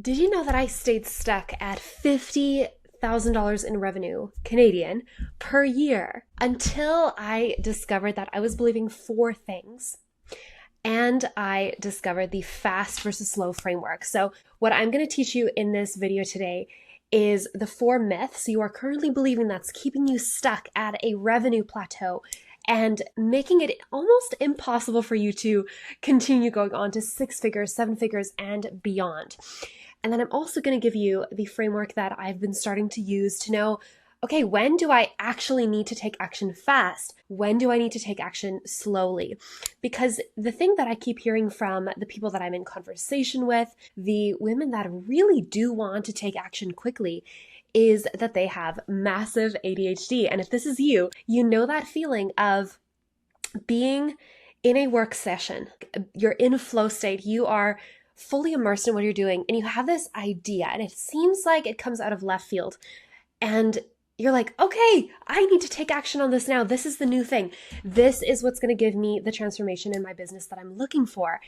Did you know that I stayed stuck at $50,000 in revenue, Canadian, per year until I discovered that I was believing four things and I discovered the fast versus slow framework. So what I'm going to teach you in this video today is the four myths you are currently believing that's keeping you stuck at a revenue plateau and making it almost impossible for you to continue going on to six figures, seven figures, and beyond. And then I'm also going to give you the framework that I've been starting to use to know, okay, when do I actually need to take action fast? When do I need to take action slowly? Because the thing that I keep hearing from the people that I'm in conversation with, the women that really do want to take action quickly, is that they have massive ADHD. And if this is you, you know that feeling of being in a work session, you're in a flow state, you are fully immersed in what you're doing, and you have this idea, and it seems like it comes out of left field. And you're like, okay, I need to take action on this now. This is the new thing. This is what's going to give me the transformation in my business that I'm looking for.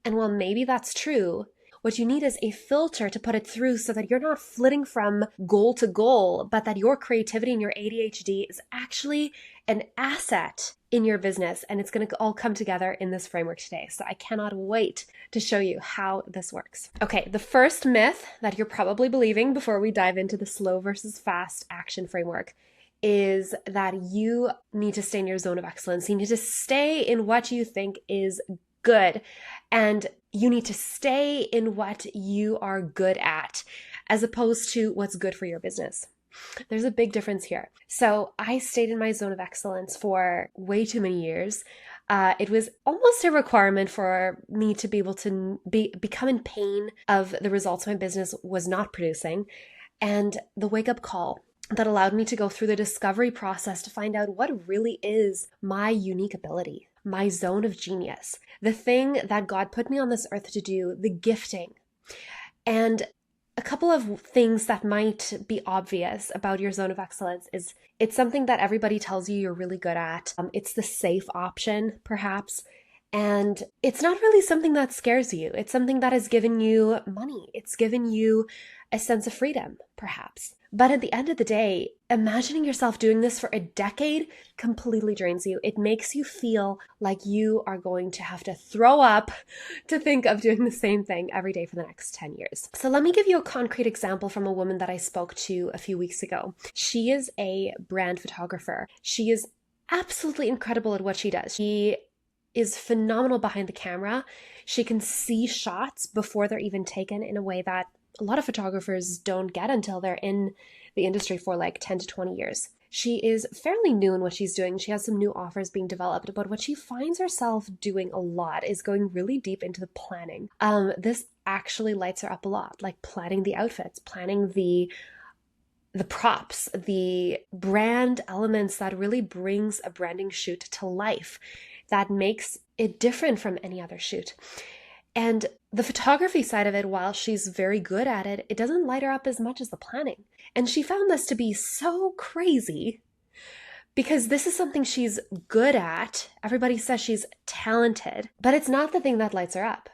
And while maybe that's true, what you need is a filter to put it through so that you're not flitting from goal to goal, but that your creativity and your ADHD is actually an asset in your business. And it's going to all come together in this framework today. So I cannot wait to show you how this works. Okay, the first myth that you're probably believing before we dive into the slow versus fast action framework is that you need to stay in your zone of excellence. You need to stay in what you think is good. And you need to stay in what you are good at, as opposed to what's good for your business. There's a big difference here. So I stayed in my zone of excellence for way too many years. It was almost a requirement for me to be able to become in pain of the results my business was not producing, and the wake-up call that allowed me to go through the discovery process to find out what really is my unique ability, my zone of genius, the thing that God put me on this earth to do, the gifting. And a couple of things that might be obvious about your zone of excellence is it's something that everybody tells you you're really good at. It's the safe option, perhaps. And it's not really something that scares you. It's something that has given you money. It's given you a sense of freedom, perhaps. But at the end of the day, imagining yourself doing this for a decade completely drains you. It makes you feel like you are going to have to throw up to think of doing the same thing every day for the next 10 years. So let me give you a concrete example from a woman that I spoke to a few weeks ago. She is a brand photographer. She is absolutely incredible at what she does. She is phenomenal behind the camera. She can see shots before they're even taken in a way that a lot of photographers don't get until they're in the industry for like 10 to 20 years. She is fairly new in what she's doing. She has some new offers being developed, but what she finds herself doing a lot is going really deep into the planning. This actually lights her up a lot, like planning the outfits, planning the props, the brand elements that really brings a branding shoot to life, that makes it different from any other shoot. And the photography side of it, while she's very good at it, it doesn't light her up as much as the planning. And she found this to be so crazy because this is something she's good at. Everybody says she's talented, but it's not the thing that lights her up.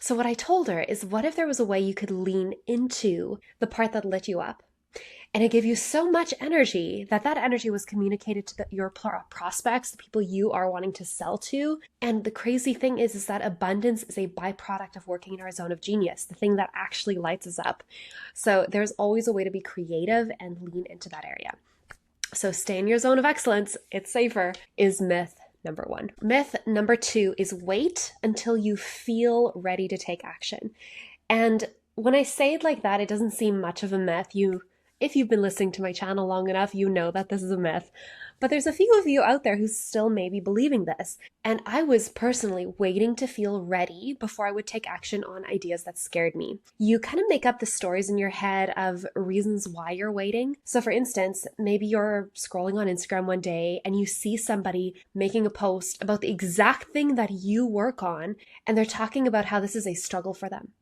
So what I told her is, what if there was a way you could lean into the part that lit you up? And it gave you so much energy that energy was communicated to your prospects, the people you are wanting to sell to. And the crazy thing is that abundance is a byproduct of working in our zone of genius, the thing that actually lights us up. So there's always a way to be creative and lean into that area. So stay in your zone of excellence. It's safer is myth number one. Myth number two is wait until you feel ready to take action. And when I say it like that, it doesn't seem much of a myth. If you've been listening to my channel long enough, you know that this is a myth. But there's a few of you out there who still may be believing this. And I was personally waiting to feel ready before I would take action on ideas that scared me. You kind of make up the stories in your head of reasons why you're waiting. So for instance, maybe you're scrolling on Instagram one day and you see somebody making a post about the exact thing that you work on, and they're talking about how this is a struggle for them.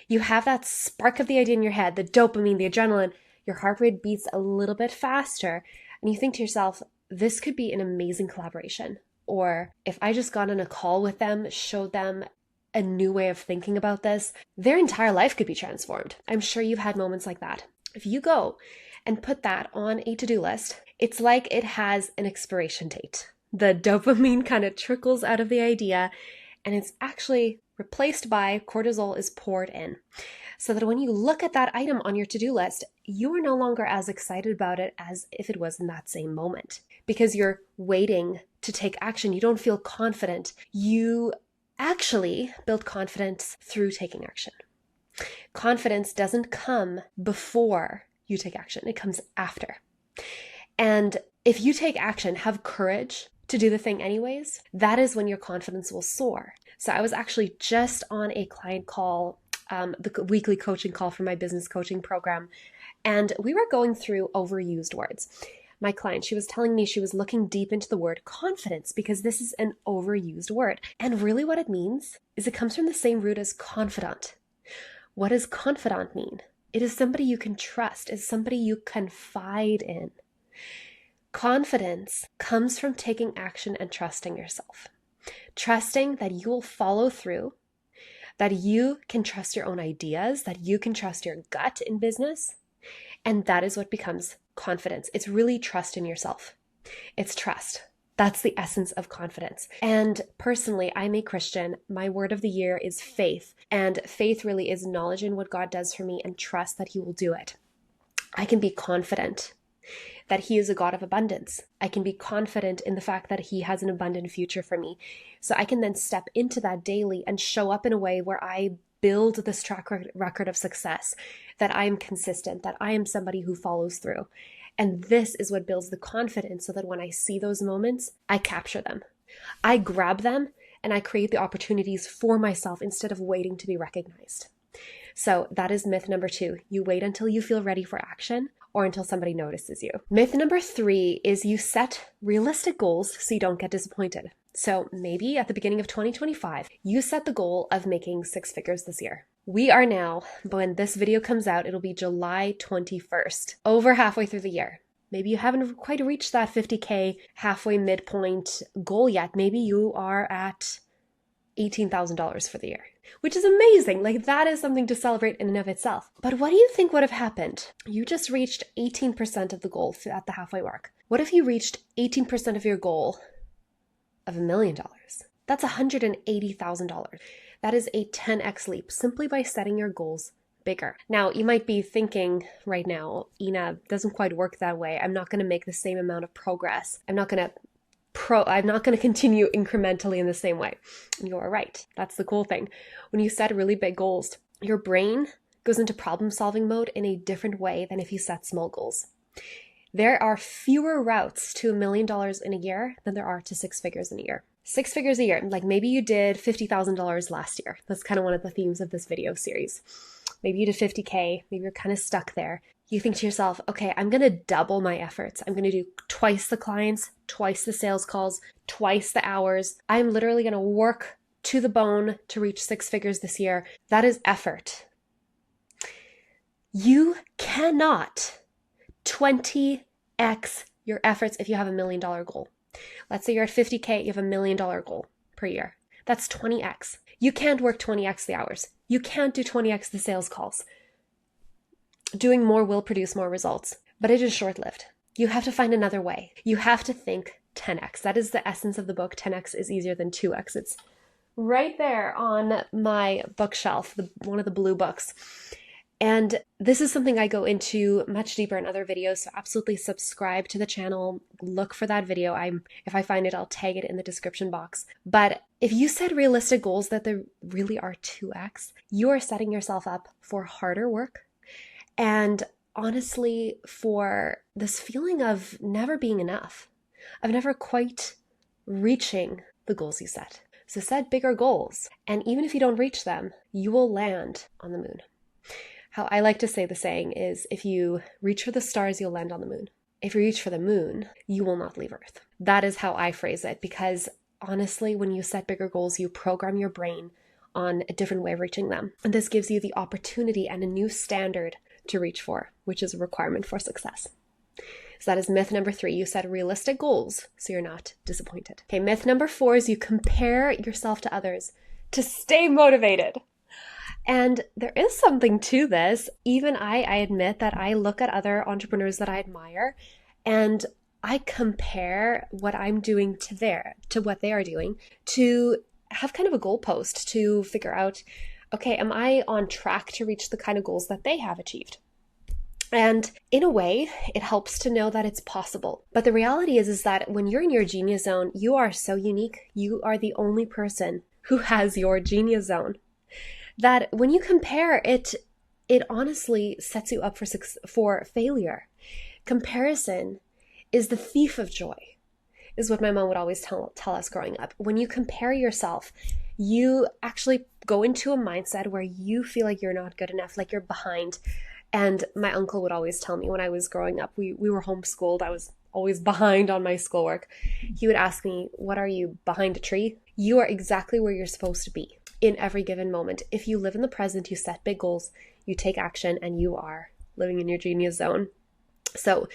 You have that spark of the idea in your head, the dopamine, the adrenaline, your heart rate beats a little bit faster, and you think to yourself, this could be an amazing collaboration. Or if I just got on a call with them, showed them a new way of thinking about this, their entire life could be transformed. I'm sure you've had moments like that. If you go and put that on a to-do list, it's like it has an expiration date. The dopamine kind of trickles out of the idea, and it's actually replaced by cortisol is poured in. So that when you look at that item on your to-do list, you are no longer as excited about it as if it was in that same moment. Because you're waiting to take action. You don't feel confident. You actually build confidence through taking action. Confidence doesn't come before you take action. It comes after. And if you take action, have courage to do the thing anyways, that is when your confidence will soar. So I was actually just on a client call, the weekly coaching call for my business coaching program, and we were going through overused words. My client, she was telling me she was looking deep into the word confidence because this is an overused word. And really what it means is it comes from the same root as confidant. What does confidant mean? It is somebody you can trust, it's somebody you confide in. Confidence comes from taking action and trusting yourself. Trusting that you will follow through, that you can trust your own ideas, that you can trust your gut in business. And that is what becomes confidence. It's really trust in yourself. It's trust. That's the essence of confidence. And personally, I'm a Christian. My word of the year is faith. And faith really is knowledge in what God does for me and trust that He will do it. I can be confident that He is a God of abundance. I can be confident in the fact that He has an abundant future for me. So I can then step into that daily and show up in a way where I build this track record of success, that I am consistent, that I am somebody who follows through. And this is what builds the confidence so that when I see those moments, I capture them. I grab them and I create the opportunities for myself instead of waiting to be recognized. So that is myth number 2. You wait until you feel ready for action or until somebody notices you. Myth number 3 is you set realistic goals so you don't get disappointed. So maybe at the beginning of 2025, you set the goal of making 6 figures this year. We are now, when this video comes out, it'll be July 21st, over halfway through the year. Maybe you haven't quite reached that 50K halfway midpoint goal yet. Maybe you are at $18,000 for the year, which is amazing. Like that is something to celebrate in and of itself. But what do you think would have happened? You just reached 18% of the goal at the halfway mark. What if you reached 18% of your goal of $1 million? That's $180,000. That is a 10x leap simply by setting your goals bigger. Now, you might be thinking right now, Ina, doesn't quite work that way. I'm not going to make the same amount of progress. I'm not going to continue incrementally in the same way. And you are right. That's the cool thing. When you set really big goals, your brain goes into problem-solving mode in a different way than if you set small goals. There are fewer routes to $1 million in a year than there are to 6 figures in a year. 6 figures a year, like maybe you did $50,000 last year. That's kind of one of the themes of this video series. Maybe you did 50K, maybe you're kind of stuck there. You think to yourself, okay, I'm going to double my efforts. I'm going to do twice the clients, twice the sales calls, twice the hours. I'm literally going to work to the bone to reach 6 figures this year. That is effort. You cannot 20x your efforts if you have $1 million goal. Let's say you're at 50K, you have $1 million goal per year. That's 20x. You can't work 20x the hours. You can't do 20x the sales calls. Doing more will produce more results, but it is short-lived. You have to find another way. You have to think 10x. That is the essence of the book. 10x is easier than 2x. It's right there on my bookshelf, one of the blue books. And this is something I go into much deeper in other videos, so absolutely subscribe to the channel, look for that video. If I find it, I'll tag it in the description box. But if you set realistic goals that there really are 2x, you are setting yourself up for harder work and honestly for this feeling of never being enough, of never quite reaching the goals you set. So set bigger goals, and even if you don't reach them, you will land on the moon. How I like to say the saying is, if you reach for the stars, you'll land on the moon. If you reach for the moon, you will not leave Earth. That is how I phrase it, because honestly, when you set bigger goals, you program your brain on a different way of reaching them. And this gives you the opportunity and a new standard to reach for, which is a requirement for success. So that is myth number 3. You set realistic goals so you're not disappointed. Okay, myth number 4 is you compare yourself to others to stay motivated. And there is something to this. Even I admit that I look at other entrepreneurs that I admire and I compare what I'm doing to what they are doing, to have kind of a goalpost to figure out, okay, am I on track to reach the kind of goals that they have achieved? And in a way, it helps to know that it's possible. But the reality is that when you're in your genius zone, you are so unique. You are the only person who has your genius zone. That when you compare it, it honestly sets you up for failure. Comparison is the thief of joy, is what my mom would always tell us growing up. When you compare yourself, you actually go into a mindset where you feel like you're not good enough, like you're behind. And my uncle would always tell me when I was growing up, we were homeschooled. I was always behind on my schoolwork. He would ask me, what are you, behind a tree? You are exactly where you're supposed to be in every given moment. If you live in the present, you set big goals, you take action, and you are living in your genius zone. So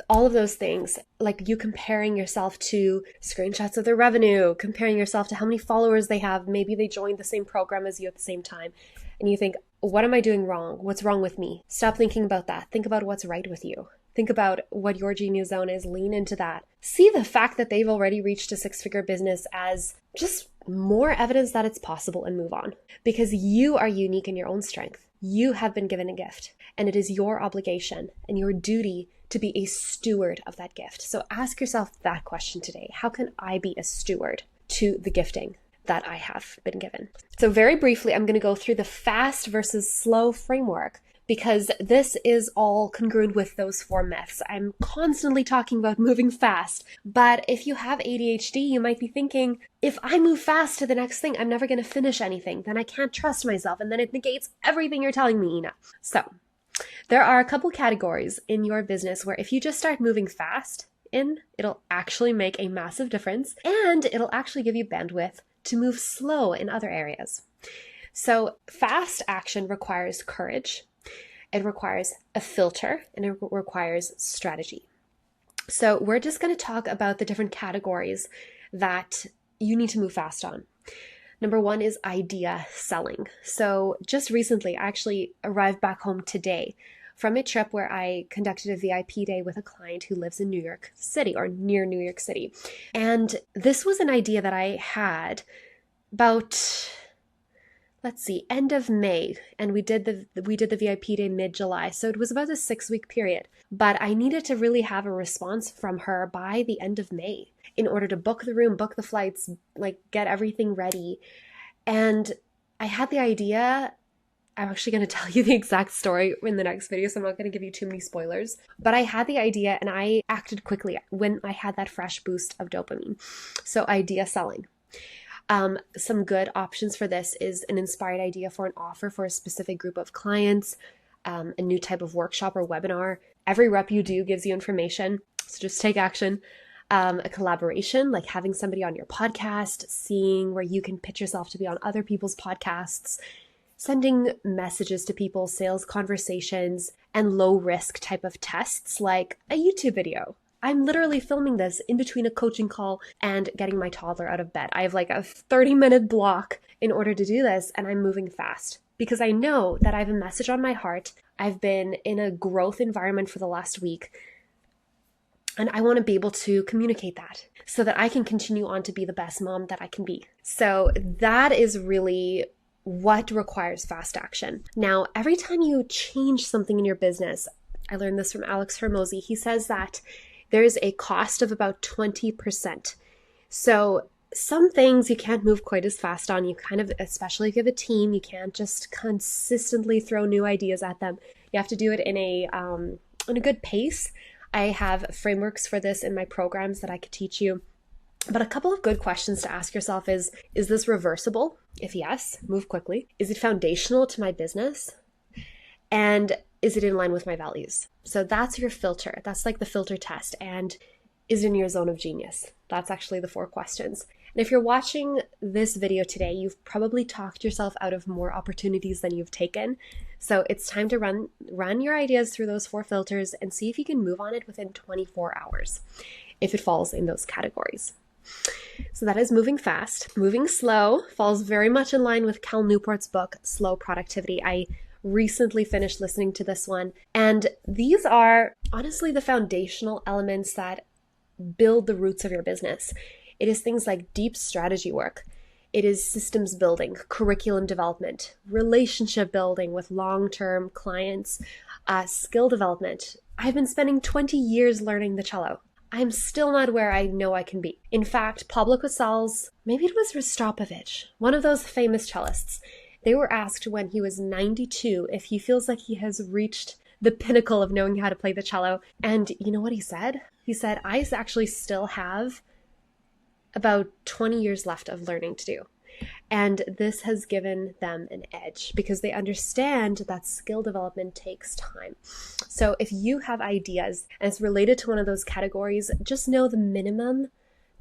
all of those things, like you comparing yourself to screenshots of their revenue, comparing yourself to how many followers they have, maybe they joined the same program as you at the same time, and you think, what am I doing wrong? What's wrong with me? Stop thinking about that. Think about what's right with you. Think about what your genius zone is. Lean into that. See the fact that they've already reached a six-figure business as just more evidence that it's possible, and move on. Because you are unique in your own strength. You have been given a gift, and it is your obligation and your duty to be a steward of that gift. So ask yourself that question today. How can I be a steward to the gifting that I have been given? So very briefly, I'm going to go through the fast versus slow framework, because this is all congruent with those 4 myths. I'm constantly talking about moving fast, but if you have ADHD, you might be thinking, if I move fast to the next thing, I'm never going to finish anything. Then I can't trust myself, and then it negates everything you're telling me, Ina. So there are a couple categories in your business where if you just start moving fast it'll actually make a massive difference, and it'll actually give you bandwidth to move slow in other areas. So fast action requires courage. It requires a filter, and it requires strategy. So we're just going to talk about the different categories that you need to move fast on. Number 1 is idea selling. So just recently, I actually arrived back home today from a trip where I conducted a VIP day with a client who lives in New York City, or near New York City. And this was an idea that I had about, end of May, and we did the VIP day mid-July. So it was about a 6-week period, but I needed to really have a response from her by the end of May in order to book the room, book the flights, like get everything ready. And I had the idea. I'm actually going to tell you the exact story in the next video, so I'm not going to give you too many spoilers. But I had the idea and I acted quickly when I had that fresh boost of dopamine. So idea selling. Some good options for this is an inspired idea for an offer for a specific group of clients, a new type of workshop or webinar. Every rep you do gives you information, so just take action. A collaboration, like having somebody on your podcast, seeing where you can pitch yourself to be on other people's podcasts, sending messages to people, sales conversations, and low risk type of tests like a YouTube video. I'm literally filming this in between a coaching call and getting my toddler out of bed. I have like a 30-minute block in order to do this, and I'm moving fast because I know that I have a message on my heart. I've been in a growth environment for the last week, and I want to be able to communicate that so that I can continue on to be the best mom that I can be. So that is really what requires fast action. Now, every time you change something in your business, I learned this from Alex Hormozy. He says that there's a cost of about 20%. So some things you can't move quite as fast on. You kind of, especially if you have a team, you can't just consistently throw new ideas at them. You have to do it in a good pace. I have frameworks for this in my programs that I could teach you. But a couple of good questions to ask yourself is this reversible? If yes, move quickly. Is it foundational to my business? And is it in line with my values? So that's your filter. That's like the filter test. And is it in your zone of genius? That's actually the 4 questions. And if you're watching this video today, you've probably talked yourself out of more opportunities than you've taken. So it's time to run your ideas through those 4 filters and see if you can move on it within 24 hours, if it falls in those categories. So that is moving fast. Moving slow falls very much in line with Cal Newport's book, Slow Productivity. I recently finished listening to this one, and these are honestly the foundational elements that build the roots of your business. It is things like deep strategy work. It is systems building, curriculum development, relationship building with long-term clients, skill development. I've been spending 20 years learning the cello. I'm still not where I know I can be. In fact, Pablo Casals, maybe it was Rostropovich, one of those famous cellists, they were asked when he was 92 if he feels like he has reached the pinnacle of knowing how to play the cello. And you know what he said? He said, I actually still have about 20 years left of learning to do. And this has given them an edge because they understand that skill development takes time. So if you have ideas and it's related to one of those categories, just know the minimum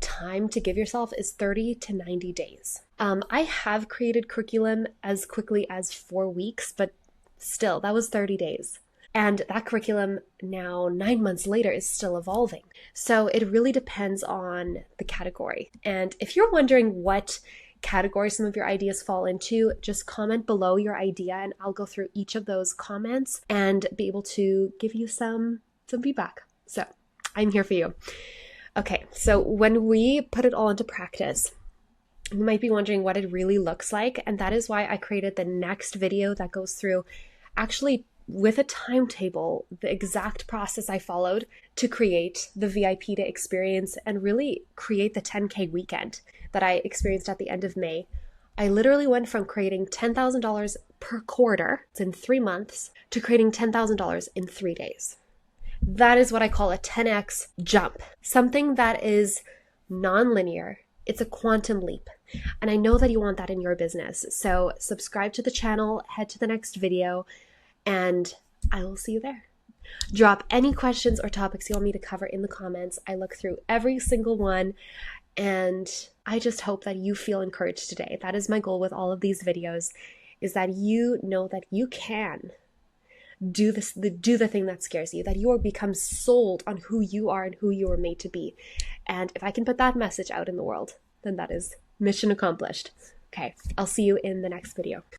time to give yourself is 30 to 90 days. I have created curriculum as quickly as 4 weeks, but still, that was 30 days. And that curriculum now, 9 months later, is still evolving. So it really depends on the category. And if you're wondering what category some of your ideas fall into, just comment below your idea and I'll go through each of those comments and be able to give you some feedback. So I'm here for you. Okay, so when we put it all into practice, you might be wondering what it really looks like. And that is why I created the next video that goes through actually with a timetable, the exact process I followed to create the VIP to experience and really create the 10K weekend that I experienced at the end of May. I literally went from creating $10,000 per quarter, it's in 3 months, to creating $10,000 in 3 days. That is what I call a 10x jump, something that is non-linear. It's a quantum leap. And I know that you want that in your business. So subscribe to the channel, head to the next video, and I will see you there. Drop any questions or topics you want me to cover in the comments. I look through every single one, and I just hope that you feel encouraged today. That is my goal with all of these videos, is that you know that you can do the thing that scares you, that you are become sold on who you are and who you are made to be. And if I can put that message out in the world, then that is mission accomplished. Okay, I'll see you in the next video.